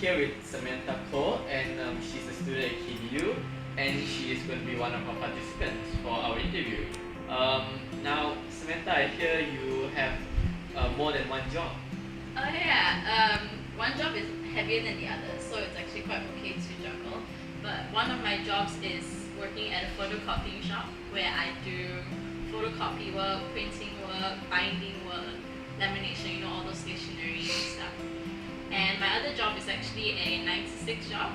here with Samantha Koh, and she's a student at KDU, and she is going to be one of our participants for our interview. Now, Samantha, I hear you have more than one job. Oh yeah, one job is heavier than the other, so it's actually quite okay to juggle. But one of my jobs is working at a photocopying shop where I do photocopy work, printing work, binding work, lamination, all those stationery stuff. And my other job is actually a 9 to 6 job,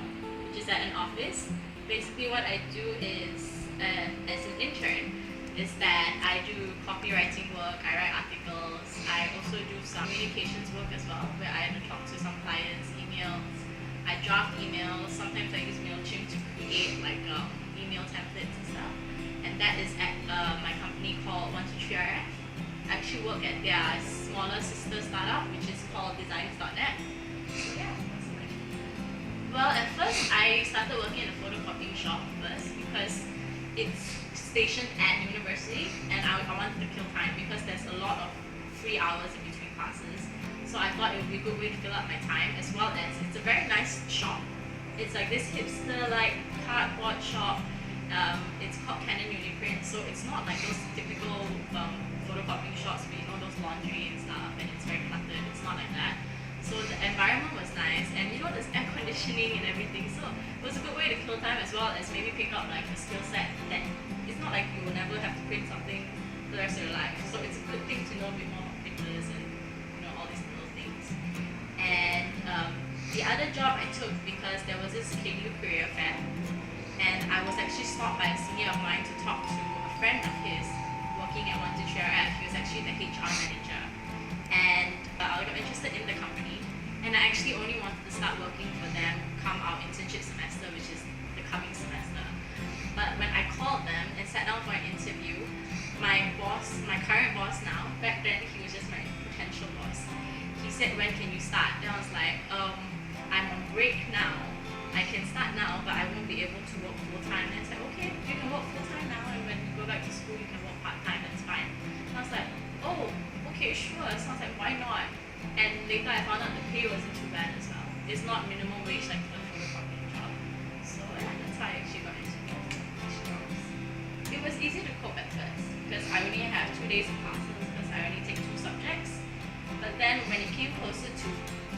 which is at an office. Basically what I do is, as an intern, is that I do copywriting work, I write articles, I also do some communications work as well, where I have to talk to some clients, emails, I draft emails, sometimes I use MailChimp to create email templates and stuff. And that is at my company called 123RF. I actually work at their smaller sister startup, which is called designs.net. So yeah, that's it. Well, at first I started working in a photocopying shop first because it's stationed at university, and I wanted to kill time because there's a lot of free hours in between classes. So I thought it would be a good way to fill up my time, as well as it's a very nice shop. It's like this hipster cardboard shop. It's called Canon Uniprint, so it's not like those typical photocopying shops with those laundry and stuff, and it's very cluttered. It's not like that. So the environment was nice, and there's air conditioning and everything, so it was a good way to kill time, as well as maybe pick up a skill set that it's not like you will never have to print something for the rest of your life. So it's a good thing to know a bit more about pictures and all these little things. And the other job I took because there was this KU career fair, and I was actually stopped by a senior of mine to talk to a friend of his working at 123RF. He was actually the HR manager, and I got interested in the company, and I actually only wanted to start working for them come our internship semester, which is the coming semester. But when I called them and sat down for an interview, my current boss now, back then he was just my potential boss, he said, "When can you start?" And I was like, I'm on break now. I can start now, but I won't be able to work full-time. And I said, "Okay, you can work full-time now, and when you go back to school, you can work part-time, that's fine." And I was like, "Oh, okay, sure." So I was like, "Why not?" And later I found out the pay wasn't too bad as well. It's not minimum wage like the photocopying job. So yeah, that's how I actually got into these jobs. It was easy to cope at first because I only have 2 days of classes because I only take 2 subjects. But then when it came closer to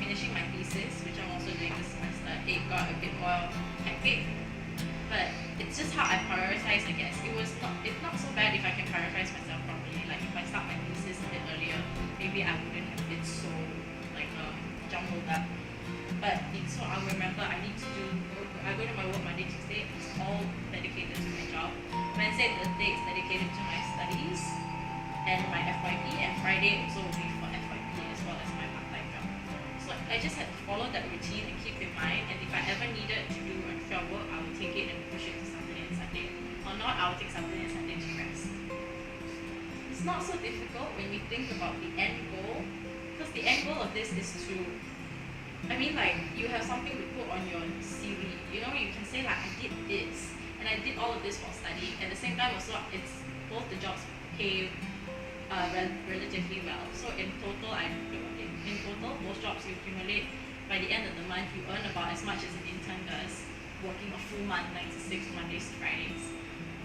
finishing my thesis, which I'm also doing this semester, it got a bit more hectic. But it's just how I prioritize, I guess. It's not so bad if I can prioritize myself properly. Like if I start my thesis a bit earlier, maybe I wouldn't have been so jumbled up. But so I'll remember I go to my work Monday, Tuesday, it's all dedicated to my job. Wednesday, Thursday is dedicated to my studies and my FYP, and Friday also will be for FYP as well as my part-time job. So I just had to follow that routine and keep in mind, and if I ever needed to do extra work, I would take it and push it to Saturday and Sunday. Or not, I would take Saturday and Sunday to rest. It's not so difficult when you think about the end goal, because the end goal of this is to, you have something to put on your CV. You can say I did this, and I did all of this while studying. At the same time also, it's both the jobs pay relatively well. So in total, both jobs you accumulate, by the end of the month, you earn about as much as an intern does, working a full month, 9 to 6, Mondays to Fridays,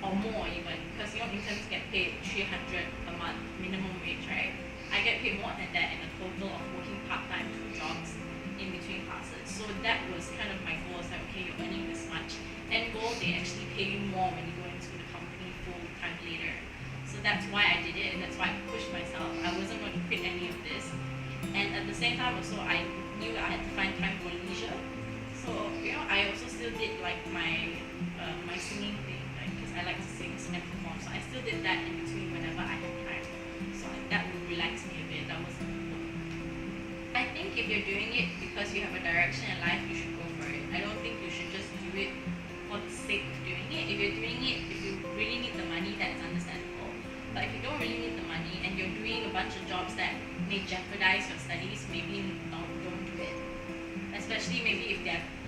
or more even, because interns get paid $300 a month, minimum wage, right? I get paid more than that in a total of working part-time, 2 jobs in between classes. So that was kind of my goal, okay, you're earning this much. End goal, they actually pay you more when you go into the company full-time later. So that's why I did it, and that's why I pushed myself. I wasn't going to quit any of this. And at the same time also, I knew I had to find time for leisure. So, I also still did my singing thing, because I like to sing and perform. So I still did that in between whenever I had time. So that would relax me a bit. That wasn't work. I think if you're doing it because you have a direction in life, you should go for it. I don't think you should just do it for the sake of doing it. If you're doing it, if you really need the money, that is understandable. But if you don't really need the money and you're doing a bunch of jobs that may jeopardize your studies, maybe don't do it. Especially maybe if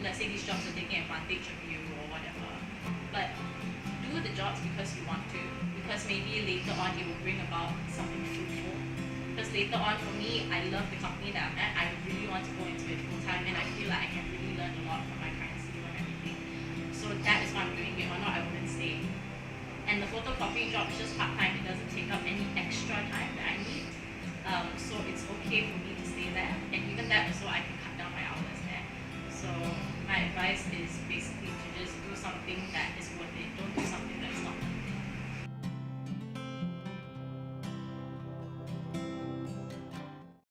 let's say these jobs are taking advantage of you or whatever. But do the jobs because you want to, because maybe later on it will bring about something fruitful. Because later on for me, I love the company that I'm at. I really want to go into it full time, and I feel like I can really So that is what I'm doing. If not, I wouldn't stay. And the photocopying job is just part-time. It doesn't take up any extra time that I need. So it's okay for me to stay there. And even that also, I can cut down my hours there. So my advice is basically to just do something that is